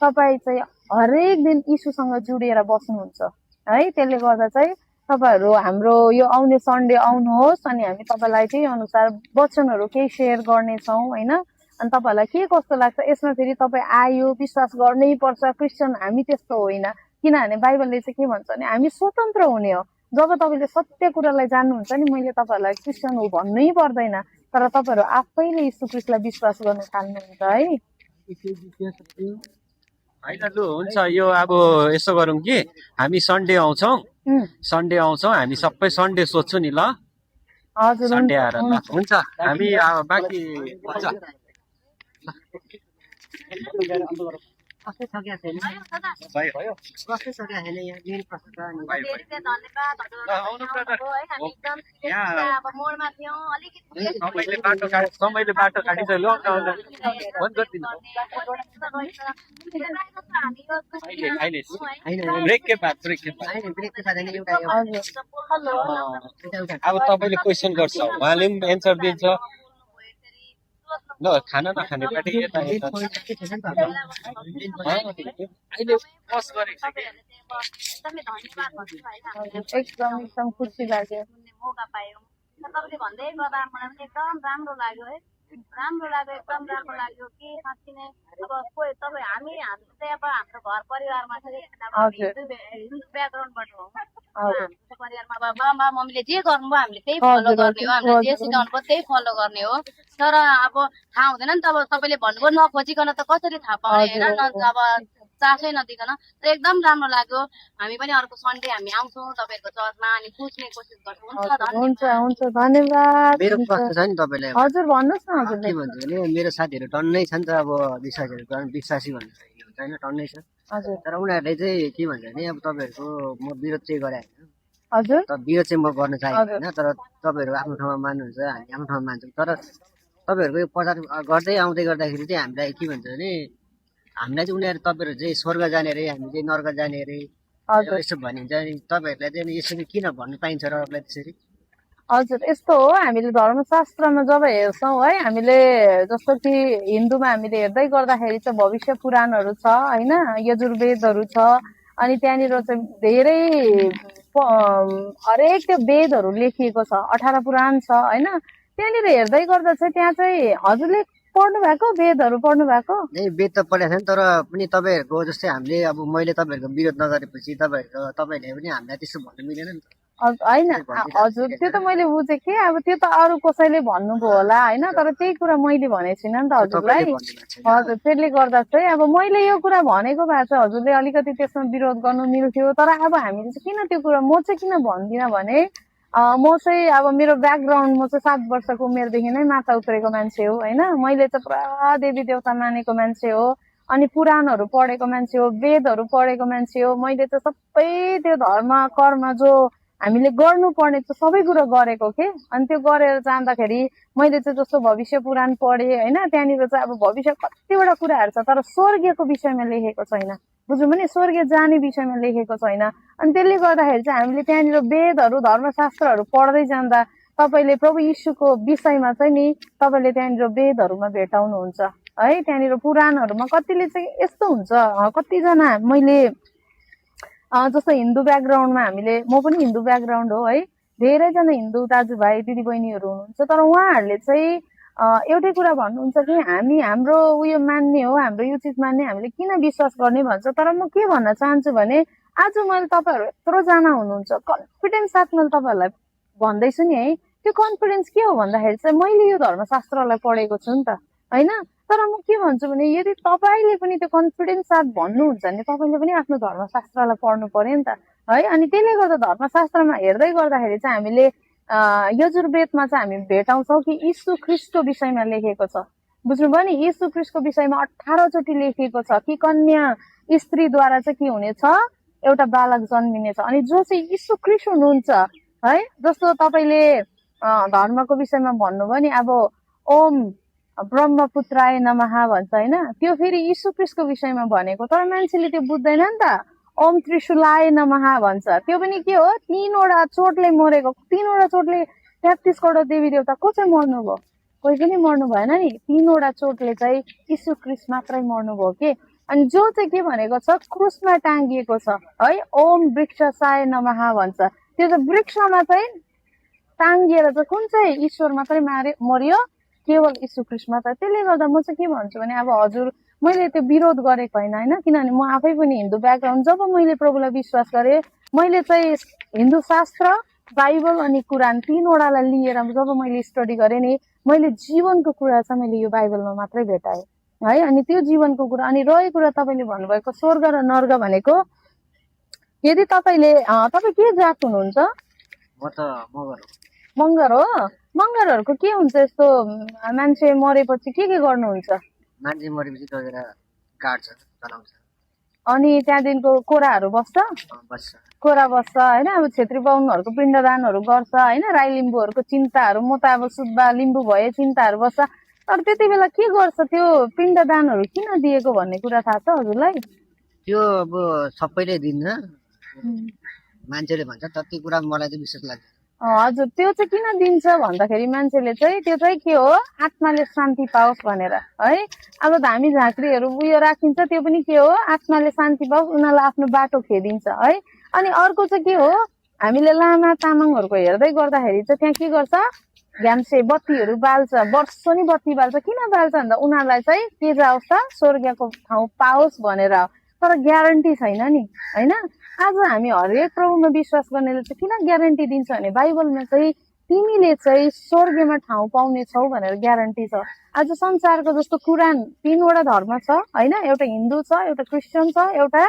तपाईँ चाहिँ हरेक दिन यीशुसँग जोडिएर बस्नुहुन्छ है। त्यसले गर्दा चाहिँ तपाईँहरू हाम्रो यो आउने सन्डे आउनुहोस्, अनि हामी तपाईँलाई त्यही अनुसार वचनहरू केही सेयर गर्नेछौँ होइन। अनि तपाईँहरूलाई के कस्तो लाग्छ यसमा, फेरि तपाईँ आयो विश्वास गर्नै पर्छ, क्रिस्चियन हामी त्यस्तो होइन। किनभने बाइबलले चाहिँ के भन्छ भने, हामी स्वतन्त्र हुने हो। जब तपाईँले सत्य कुरालाई जान्नुहुन्छ नि, मैले तपाईँहरूलाई क्रिस्चियन हो भन्नै पर्दैन, तर तपाईँहरू आफैले यीशु ख्रीष्टलाई विश्वास गर्न थाल्नुहुन्छ है। होइन लु हुन्छ, यो अब यसो गरौँ कि हामी सन्डे आउँछौँ, हामी सबै सन्डे सोध्छु नि ल। हजुर, सन्डे आएर ल हुन्छ, हामी बाँकी हुन्छ। कसै सकेको छैन, भयो कसै सकेको छैन, यहाँ मेन प्रश्न छ नि। धेरै धेरै धन्यवाद हजुरहरूलाई आउनुभयो है। हामी एकदम अब मोडमा थियौँ, अलिकति समयले बाटो काटिन्छ लु, फोन गरिदिनु ब्रेक के बाद अब तपाईँले क्वेसन गर्छ, उहाँले पनि एन्सर दिन्छ ल। खाना नखाने पार्टी यता यता अहिले पस गरेको छ कि एकदमै धन्यवाद भन्छु होइन, हामीले एकदम खुसी लाग्यो। सुन्ने मौका पायौँ। तपाईँले भन्दै गर्दा मलाई पनि एकदम राम्रो लाग्यो है। राम्रो लाग्यो, एकदम राम्रो लाग्यो कि साँच्ची नै अब कोही तपाईँ हामी चाहिँ अब हाम्रो घर परिवारमा चाहिँ अब हिन्दू ब्याकग्राउन्डबाट हो। हाम्रो परिवारमा अब बाबा मम्मीले जे गर्नुभयो हामीले त्यही फलो गर्ने हो, हामीले जे सिकाउनु भयो त्यही फलो गर्ने हो। तर अब थाहा हुँदैन नि त, अब तपाईँले भन्नुभयो नखोजिकन त कसरी थाहा पाउने होइन, अब चासै नदिकन। तर एकदम राम्रो लाग्यो। हामी पनि अर्को सन्डे हामी आउँछौँ तपाईँहरूको चर्चमा अनि बुझ्ने कोसिस गर्छौँ। हुन्छ हुन्छ धन्यवाद। मेरो प्रश्न छ नि तपाईँलाई, हजुर भन्नुहोस् न हजुरले। के भन्छ भने मेरो साथीहरू टन्नै छ नि त, अब विश्वासी भन्ने होइन, टन्नै छ। हजुर तर उनीहरूले चाहिँ के भन्छ भने अब तपाईँहरूको म विरोध चाहिँ गरेँ होइन, हजुर तर विरोध चाहिँ म गर्न चाहेको होइन। तर तपाईँहरू आफ्नो ठाउँमा मान्नुहुन्छ, हामी आफ्नो ठाउँमा मान्छौँ। तर तपाईँहरूको यो प्रचार गर्दै आउँदै गर्दाखेरि चाहिँ हामीलाई के भन्छ भने हामीलाई चाहिँ उनीहरू तपाईँहरू चाहिँ स्वर्ग जाने अरे, हामी चाहिँ नर्क जाने अरे यसो भनिन्छ। अनि तपाईँहरूलाई चाहिँ यसरी किन भन्नु पाइन्छ र अरूलाई त्यसरी? हजुर यस्तो हो, हामीले धर्मशास्त्रमा जब हेर्छौँ है, हामीले जस्तो कि हिन्दूमा हामीले हेर्दै गर्दाखेरि चाहिँ भविष्य पुराणहरू छ होइन, यजुर्वेदहरू छ। अनि त्यहाँनिर चाहिँ धेरै हरेक त्यो वेदहरू लेखिएको छ, 18 पुराण छ होइन। त्यहाँनिर हेर्दै गर्दा चाहिँ त्यहाँ चाहिँ हजुरले पढ्नु भएको वेदहरू पढ्नु भएको? नै वेद त पढेको छैन, तर पनि तपाईँहरूको जस्तै हामीले अब मैले तपाईँहरूको विरोध नगरेपछि तपाईँहरूले पनि हामीलाई त्यसो भन्नु मिलेन नि त। होइन हजुर त्यो त मैले बुझेँ कि अब त्यो त अरू कसैले भन्नुभयो होला होइन, तर त्यही कुरा मैले भनेको छुइनँ नि त हजुरलाई। हजुर त्यसले गर्दा चाहिँ अब मैले यो कुरा भनेको भए चाहिँ हजुरले अलिकति त्यसमा विरोध गर्नु मिल्थ्यो। तर अब हामीले चाहिँ किन त्यो कुरा म चाहिँ किन भन्दिनँ भने म चाहिँ अब मेरो ब्याकग्राउन्ड, म चाहिँ 7 वर्षको उमेरदेखि नै माता उत्रेको मान्छे हो होइन। मैले चाहिँ पुरा देवी देवता मानेको मान्छे हो, अनि पुराणहरू पढेको मान्छे हो, वेदहरू पढेको मान्छे हो। मैले चाहिँ सबै त्यो धर्म कर्म जो हामीले गर्नुपर्ने चाहिँ सबै कुरो गरेको के। अनि त्यो गरेर जाँदाखेरि मैले चाहिँ जस्तो भविष्य पुराण पढेँ होइन, त्यहाँनिर चाहिँ अब भविष्य कतिवटा कुराहरू छ, तर स्वर्गीयको विषयमा लेखेको छैन, बुझ्नु भने स्वर्गीय जाने विषयमा लेखेको छैन। अनि त्यसले गर्दाखेरि चाहिँ हामीले त्यहाँनिर वेदहरू धर्मशास्त्रहरू पढ्दै जाँदा तपाईँले प्रभु यीशुको विषयमा चाहिँ नि तपाईँले त्यहाँनिर वेदहरूमा भेटाउनुहुन्छ है। त्यहाँनिर पुराणहरूमा कतिले चाहिँ यस्तो हुन्छ, कतिजना मैले जस्तो हिन्दू ब्याकग्राउन्डमा हामीले, म पनि हिन्दू ब्याकग्राउन्ड हो है, धेरैजना हिन्दू दाजुभाइ दिदीबहिनीहरू हुनुहुन्छ। तर उहाँहरूले चाहिँ एउटै कुरा भन्नुहुन्छ कि हामी हाम्रो उयो मान्ने हो, हाम्रो यो चिज मान्ने, हामीले किन विश्वास गर्ने भन्छ। तर म के भन्न चाहन्छु भने आज मैले तपाईँहरू यत्रोजना हुनुहुन्छ, कन्फिडेन्स साथ मैले तपाईँहरूलाई भन्दैछु नि है। त्यो कन्फिडेन्स के हो भन्दाखेरि चाहिँ मैले यो धर्मशास्त्रलाई पढेको छु नि त होइन। तर म के भन्छु भने यदि तपाईँले पनि त्यो कन्फिडेन्स साथ भन्नुहुन्छ भने तपाईँले पनि आफ्नो धर्मशास्त्रलाई पढ्नु पर्यो नि त है। अनि त्यसले गर्दा धर्मशास्त्रमा हेर्दै गर्दाखेरि चाहिँ हामीले यजुर्वेदमा चाहिँ हामी भेटाउँछौँ कि यीशु ख्रीष्टको विषयमा लेखेको छ, बुझ्नुभयो नि। यीशु ख्रीष्टको विषयमा 18 चोटि लेखिएको छ कि कन्या स्त्रीद्वारा चाहिँ के हुनेछ, एउटा बालक जन्मिनेछ। अनि जो चाहिँ यीशु ख्रीष्ट हुनुहुन्छ है, जस्तो तपाईँले धर्मको विषयमा भन्नुभयो नि, अब ओम ब्रह्मपुत्राय नमः भन्छ होइन, त्यो फेरि यीशु ख्रीष्टको विषयमा भनेको। तर मान्छेले त्यो बुझ्दैन नि त। ओम त्रिशूलाय नमः भन्छ, त्यो पनि के हो, 3वटा चोटले मरेको, 3वटा चोटले 33 करोड देवी देवता को चाहिँ मर्नुभयो, कोही पनि मर्नु भएन नि। 3वटा चोटले चाहिँ यीशु ख्रीष्ट मात्रै मर्नुभयो के। अनि जो चाहिँ के भनेको छ, क्रुसमा टाँगिएको छ है, ओम वृक्षसाय नमः भन्छ। त्यो चाहिँ वृक्षमा चाहिँ टाँगिएर चाहिँ कुन चाहिँ ईश्वर मात्रै मर्यो, केवल यीशु ख्रीष्ट मात्र। त्यसले गर्दा म चाहिँ के भन्छु भने अब हजुर मैले त्यो विरोध गरेको होइन किनभने म आफै पनि हिन्दू ब्याकग्राउन्ड। जब मैले प्रभुलाई विश्वास गरेँ, मैले चाहिँ हिन्दू शास्त्र, बाइबल अनि कुरान 3वटालाई लिएर जब मैले स्टडी गरेँ नि, मैले जीवनको कुरा चाहिँ मैले यो बाइबलमा मात्रै भेटाएँ है। अनि त्यो जीवनको कुरा, अनि रहेको कुरा तपाईँले भन्नुभएको स्वर्ग र नर्क भनेको, यदि तपाईँ के जात हुनुहुन्छ? म त मगर हो। मगर हो। मगरहरूको के हुन्छ, यस्तो मान्छे मरेपछि के गर्नुहुन्छ? मान्छे मरेपछि लगेर काट्छ, चलाउँछ। अनि त्यहाँदेखिको कोराहरू बस्छ, कोरा बस्छ होइन। अब छेत्री बाहुनहरूको पिण्डदानहरू गर्छ होइन। राई लिम्बूहरूको चिन्ताहरू, म त अब सुब्बा लिम्बू भए चिन्ताहरू बस्छ। तर त्यति बेला के गर्छ, त्यो पिण्डदानहरू किन दिएको भन्ने कुरा थाहा छ हजुरलाई? त्यो अब सबैले दिन्छ, मान्छेले भन्छ, तर त्यो कुरा मलाई चाहिँ विश्वास लाग्छ। हजुर त्यो चाहिँ किन दिन्छ भन्दाखेरि मान्छेले चाहिँ त्यो चाहिँ के हो, आत्माले शान्ति पाओस् भनेर है। अब धामी झाँक्रीहरू उयो राखिन्छ, त्यो पनि के हो, आत्माले शान्ति पाओस्, उनीहरूलाई आफ्नो बाटो खेदिन्छ है। अनि अर्को चाहिँ के हो, हामीले लामा तामाङहरूको हेर्दै गर्दाखेरि चाहिँ त्यहाँ के गर्छ, घ्याम्से बत्तीहरू बाल्छ, वर्ष नि बत्ती बाल्छ। किन बाल्छ भन्दा उनीहरूलाई चाहिँ के जाओस् त, स्वर्गको ठाउँ पाओस् भनेर। तर ग्यारेन्टी छैन नि, होइन? आज हामी हरेक प्रभुमा विश्वास गर्नेले चाहिँ किन ग्यारेन्टी दिन्छ भने बाइबलमा चाहिँ तिमीले चाहिँ स्वर्गमा ठाउँ पाउने छौ भनेर ग्यारेन्टी छ। आज संसारको जस्तो कुरान 3वटा धर्म छ, होइन? एउटा हिन्दू छ, एउटा क्रिस्चियन छ, एउटा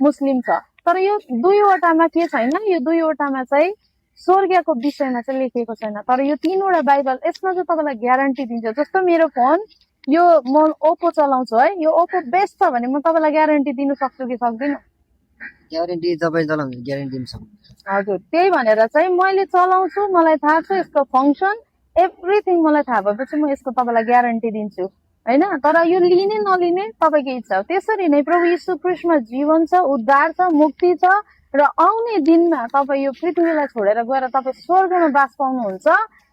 मुस्लिम छ। तर यो 2वटामा के छैन? यो 2वटामा चाहिँ स्वर्गको विषयमा चाहिँ लेखिएको छैन। तर यो 3वटा बाइबल यसमा चाहिँ तपाईँलाई ग्यारेन्टी दिन्छ। जस्तो मेरो फोन यो म ओप्पो चलाउँछु है, यो ओप्पो बेस्ट छ भने म तपाईँलाई ग्यारेन्टी दिनु सक्छु कि सक्दिनँ? ग्यारेन्टी तपाईँ चलाउनु ग्यारेन्टी दिन सक्नुहुन्छ। हजुर, त्यही भनेर चाहिँ मैले चलाउँछु, मलाई थाहा छ यसको फङ्सन एभ्रिथिङ मलाई थाहा भएपछि म यसको तपाईँलाई ग्यारेन्टी दिन्छु, होइन? तर यो लिने नलिने तपाईँको इच्छा हो। त्यसरी नै प्रभु यीशु ख्रीष्टमा जीवन छ, उद्धार छ, मुक्ति छ र आउने दिनमा तपाईँ यो पृथ्वीलाई छोडेर गएर तपाईँ स्वर्गमा बास पाउनुहुन्छ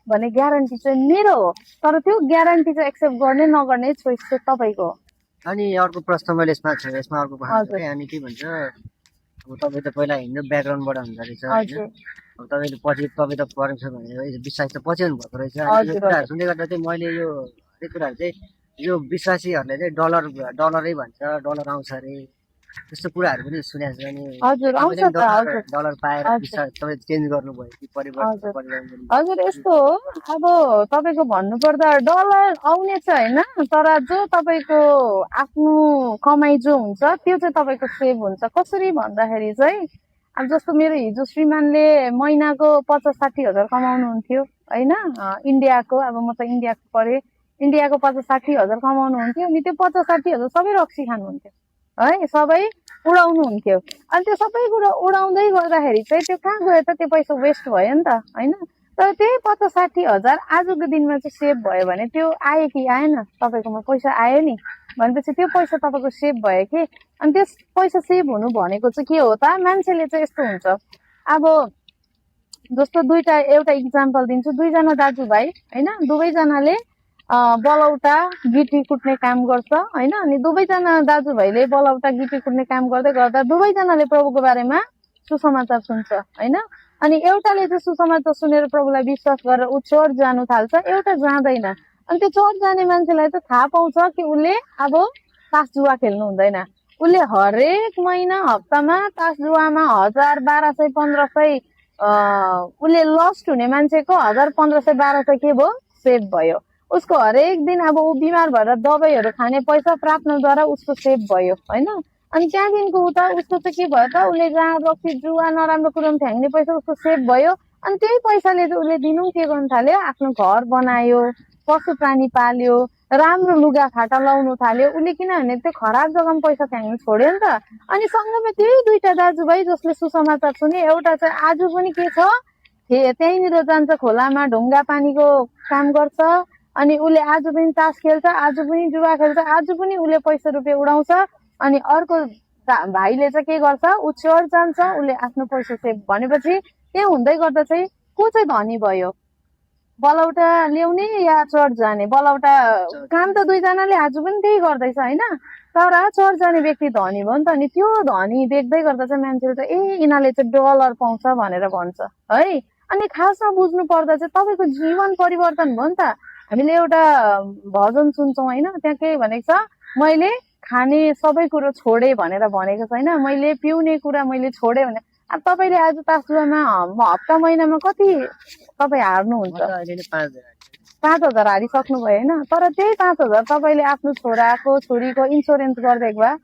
भन्ने ग्यारेन्टी चाहिँ मेरो हो। तर त्यो ग्यारेन्टी चाहिँ एक्सेप्ट गर्ने नगर्ने चोइस चाहिँ तपाईँको हो। अनि अर्को प्रश्न मैले यसमा अर्को प्रश्न अनि के भन्छ, अब तपाईँ त पहिला हिन्दू ब्याकग्राउन्डबाट हुँदो रहेछ, होइन? अब तपाईँले पछि तपाईँ त परमेश्वर भनेर विश्वास त पछि हुनुभएको रहेछ। यो कुराहरू सुन्दै गर्दा चाहिँ मैले यो कुराहरू चाहिँ यो विश्वासीहरूले चाहिँ डलरै भन्छ, डलर आउँछ अरे, त्यस्तो कुराहरू पनि सुनेको छ। अनि हजुर आउँछ त, हजुर डलर पाएर तपाईँ चेन्ज गर्नुभयो कि परिवर्तन? हजुर यस्तो हो, अब तपाईँको भन्नुपर्दा डलर आउने छ, होइन? तर जो तपाईँको आफ्नो कमाइ जो हुन्छ त्यो चाहिँ तपाईँको सेभ हुन्छ। कसरी भन्दाखेरि चाहिँ अब जस्तो मेरो हिजो श्रीमानले महिनाको 50-60 हजार कमाउनुहुन्थ्यो, होइन? इन्डियाको, अब म त इन्डियाको परेँ, इन्डियाको 50-60 हजार कमाउनुहुन्थ्यो। अनि त्यो 50-60 हजार सबै रक्सी खानुहुन्थ्यो है, सबै उडाउनुहुन्थ्यो। अनि त्यो सबै कुरा उडाउँदै गर्दाखेरि चाहिँ त्यो कहाँ गयो त? त्यो पैसा वेस्ट भयो नि त, होइन? तर त्यही 50-60 हजार आजको दिनमा चाहिँ सेभ भयो भने त्यो आयो कि आएन? तपाईँकोमा पैसा आयो नि भनेपछि त्यो पैसा तपाईँको सेभ भयो कि। अनि त्यस पैसा सेभ हुनु भनेको चाहिँ के हो त? मान्छेले चाहिँ यस्तो हुन्छ, अब जस्तो एउटा इक्जाम्पल दिन्छु। 2जना दाजुभाइ, होइन? दुवैजनाले बलौटा गिटी कुट्ने काम गर्छ, होइन? अनि दुवैजना दाजुभाइले बलौटा गिटी कुट्ने काम गर्दै गर्दा दुवैजनाले प्रभुको बारेमा सुसमाचार सुन्छ, होइन? अनि एउटाले चाहिँ सुसमाचार सुनेर प्रभुलाई विश्वास गरेर ऊ चर्च जानु थाल्छ, एउटा जाँदैन। अनि त्यो चर्च जाने मान्छेलाई चाहिँ थाहा पाउँछ कि उसले अब तास जुवा खेल्नु हुँदैन। उसले हरेक महिना हप्तामा तास जुवामा 1000, 1200, 1500 उसले लस्ट हुने मान्छेको 1000, 1500, 1200 के भयो? सेभ भयो। उसको हरेक दिन अब ऊ बिमार भएर दबाईहरू खाने पैसा प्रार्थनाद्वारा उसको सेभ भयो, होइन? अनि त्यहाँदेखिको उता उसको चाहिँ के भयो त? उसले जहाँ रक्सी जुवा नराम्रो कुरोमा फ्याँक्ने पैसा उसको सेभ भयो। अनि त्यही पैसाले चाहिँ उसले दिनु के गर्नु थाल्यो? आफ्नो घर बनायो, पशु प्राणी पाल्यो, राम्रो लुगा फाटा लाउनु थाल्यो उसले। किनभने त्यो खराब जग्गामा पैसा फ्याँक्नु छोड्यो नि त। अनि सँगैमा त्यही 2टा दाजुभाइ जसले सुसमाचार सुने, एउटा चाहिँ आज पनि के छ, त्यहीँनिर जान्छ, खोलामा ढुङ्गा पानीको काम गर्छ। अनि उसले आज पनि तास खेल्छ, आज पनि जुवा खेल्छ, आज पनि उसले पैसा रुपियाँ उडाउँछ। अनि अर्को भाइले चाहिँ के गर्छ? ऊ चर्च जान्छ, उसले आफ्नो पैसा सेभ भनेपछि के हुँदै गर्दा चाहिँ को चाहिँ धनी भयो? बलौटा ल्याउने या चर्च जाने? बलौटा काम त 2जनाले आज पनि त्यही गर्दैछ, होइन? तर चर्च जाने व्यक्ति धनी भयो नि त। अनि त्यो धनी देख्दै गर्दा चाहिँ मान्छेले चाहिँ यिनीहरूले चाहिँ डलर पाउँछ भनेर भन्छ है। अनि खासमा बुझ्नु पर्दा चाहिँ तपाईँको जीवन परिवर्तन भयो नि त। हामीले एउटा भजन सुन्छौँ, होइन? त्यहाँ के भनेको छ? मैले खाने सबै कुरो छोडे भनेर भनेको छैन, मैले पिउने कुरा मैले छोडे भने। अब तपाईँले आज तास जुवामा हप्ता महिनामा कति तपाईँ हार्नुहुन्छ? 5,000 हारिसक्नुभयो, होइन? तर त्यही 5,000 तपाईँले आफ्नो छोराको छोरीको इन्सुरेन्स गरिदिएको भए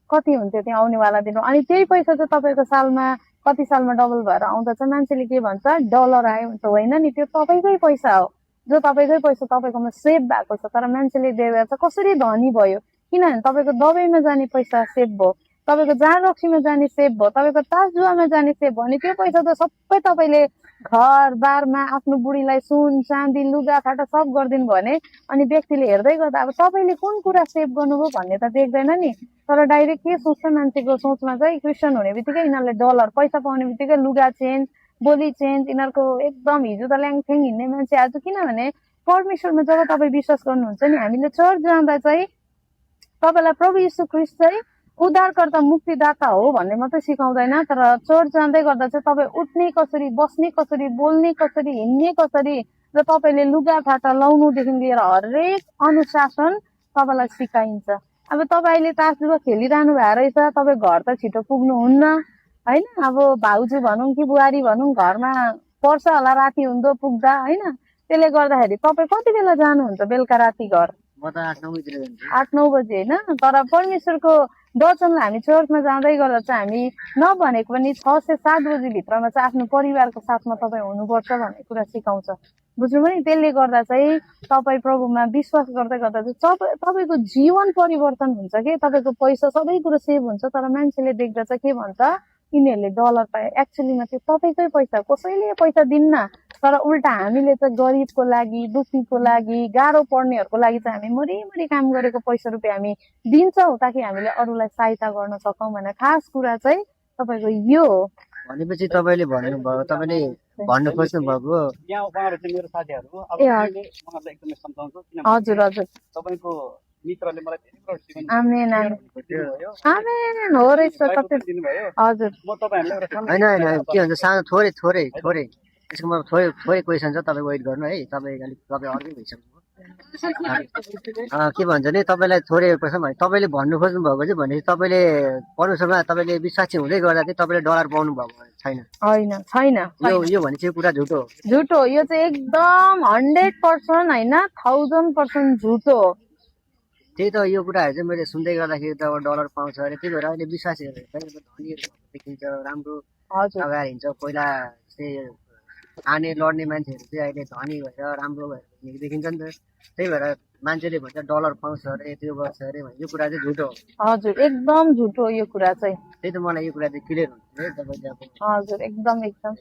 कति हुन्थ्यो त्यहाँ आउनेवाला दिनमा? अनि त्यही पैसा चाहिँ तपाईँको सालमा कति सालमा डबल भएर आउँदा चाहिँ मान्छेले के भन्छ? डलर आयो भन्छ। होइन नि, त्यो तपाईँकै पैसा हो, जो तपाईँकै पैसा तपाईँकोमा सेभ भएको छ। तर मान्छेले देख्दा चाहिँ कसरी धनी भयो? किनभने तपाईँको दबाईमा जाने पैसा सेभ भयो, तपाईँको जाँड रक्सीमा जाने सेभ भयो, तपाईँको तास जुवामा जाने सेभ भयो। अनि त्यो पैसा त सबै तपाईँले घर बारमा आफ्नो बुढीलाई सुन चाँदी लुगा फाटा सब गरिदिनु भयो भने अनि व्यक्तिले हेर्दै गर्दा अब तपाईँले कुन कुरा सेभ गर्नुभयो भन्ने त देख्दैन नि। तर डाइरेक्ट के सोच्छ मान्छेको सोचमा चाहिँ, क्रिस्चियन हुने बित्तिकै यिनीहरूले डलर, पैसा पाउने बित्तिकै लुगा चेन्ज, बोली चेन्ज, यिनीहरूको एकदम हिजो त ल्याङफ्याङ हिँड्ने मान्छे आज। किनभने परमेश्वरमा जब तपाईँ विश्वास गर्नुहुन्छ नि, हामीले चर्च जाँदा चाहिँ तपाईँलाई प्रभु यीशु ख्रीष्ट चाहिँ उद्धारकर्ता मुक्तिदाता हो भन्ने मात्रै सिकाउँदैन। तर चर्च जाँदै गर्दा चाहिँ तपाईँ उठ्ने कसरी, बस्ने कसरी, बोल्ने कसरी, हिँड्ने कसरी, र तपाईँले लुगाफाटा लाउनुदेखि लिएर हरेक अनुशासन तपाईँलाई सिकाइन्छ। अब तपाईँले तासलुगा खेलिरहनु भएको रहेछ, तपाईँ घर त छिटो पुग्नुहुन्न होइन। अब भाउजू भनौँ कि बुहारी भनौँ घरमा पर्छ होला राति हुँदो पुग्दा होइन। त्यसले गर्दाखेरि तपाईँ कति बेला जानुहुन्छ बेलुका राति घर? म त 8-9 बजीतिर जान्छु। 8-9 बजे होइन। तर परमेश्वरको वचनलाई हामी चर्चमा जाँदै गर्दा चाहिँ हामी नभनेको पनि 6 से 7 बजी भित्रमा चाहिँ आफ्नो परिवारको साथमा तपाईँ हुनुपर्छ भन्ने कुरा सिकाउँछ। बुझ्नुभयो नि? त्यसले गर्दा चाहिँ तपाईँ प्रभुमा विश्वास गर्दै गर्दा चाहिँ तपाईँको जीवन परिवर्तन हुन्छ कि तपाईँको पैसा सबै कुरो सेभ हुन्छ। तर मान्छेले देख्दा चाहिँ के भन्छ, यिनीहरूले डलर पाए, एक्चुअलीमा त्यो तपाईँकै पैसा, कसैले पैसा दिन्न। तर उल्टा हामीले चाहिँ गरिबको लागि, दुखीको लागि, गाह्रो पर्नेहरूको लागि चाहिँ हामी मरिमरि काम गरेको पैसा रुपियाँ हामी दिन्छौँ ताकि हामीले अरूलाई सहायता गर्न सकौँ भने खास कुरा चाहिँ तपाईँको यो हो। भनेपछि तपाईँले भन्नुभयो, तपाईँले भन्नु खोज्नु भएको यहाँ उहाँहरू चाहिँ मेरो साथीहरू अब ए, मैले उहाँहरूलाई एकदमै सम्झाउँछु किनभने हजुर हजुर तपाईँको मित्रले मलाई धेरै कुरा सिकाउनु आमेन आमेन दिनुभयो। आमेन हो रहेछ कति दिनुभयो। हजुर म तपाईँहरूलाई एउटा सानो होइन के भन्छ सानो थोरै त्यसको मतलब थोरै क्वेसन छ, तपाईँ वेट गर्नु है। तपाईँ अर्कै भइसक्नु के भन्छ नि, तपाईँलाई थोरै क्वेसन भने तपाईँले भन्नु खोज्नु भएको चाहिँ भनेपछि तपाईँले परमेश्वरमा तपाईँले विश्वासी हुँदै गर्दा चाहिँ तपाईँले डलर पाउनु भएको छैन। होइन छैन यो भने चाहिँ कुरा झुटो हो। झुटो हो। यो चाहिँ एकदम 100% होइन 1000% झुटो हो। त्यही त यो कुराहरू चाहिँ मैले सुन्दै गर्दाखेरि त अब डलर पाउँछ अरे, त्यही भएर अहिले विश्वासीहरू पनि धनीहरू देखिन्छ, राम्रो हजुर अगाडि हिँड्छ। पहिला जस्तै आने लड्ने मान्छेहरू चाहिँ अहिले धनी भएर राम्रो भएर देखिन्छ नि त। त्यही भएर मान्छेले भन्छ डलर पाउँछ अरे, त्यो गर्छ अरे भने यो कुरा चाहिँ झुटो हो। हजुर एकदम झुटो यो कुरा चाहिँ। त्यही त मलाई यो कुरा चाहिँ क्लियर हुन्छ है। तपाईँले अब हजुर एकदम एकदम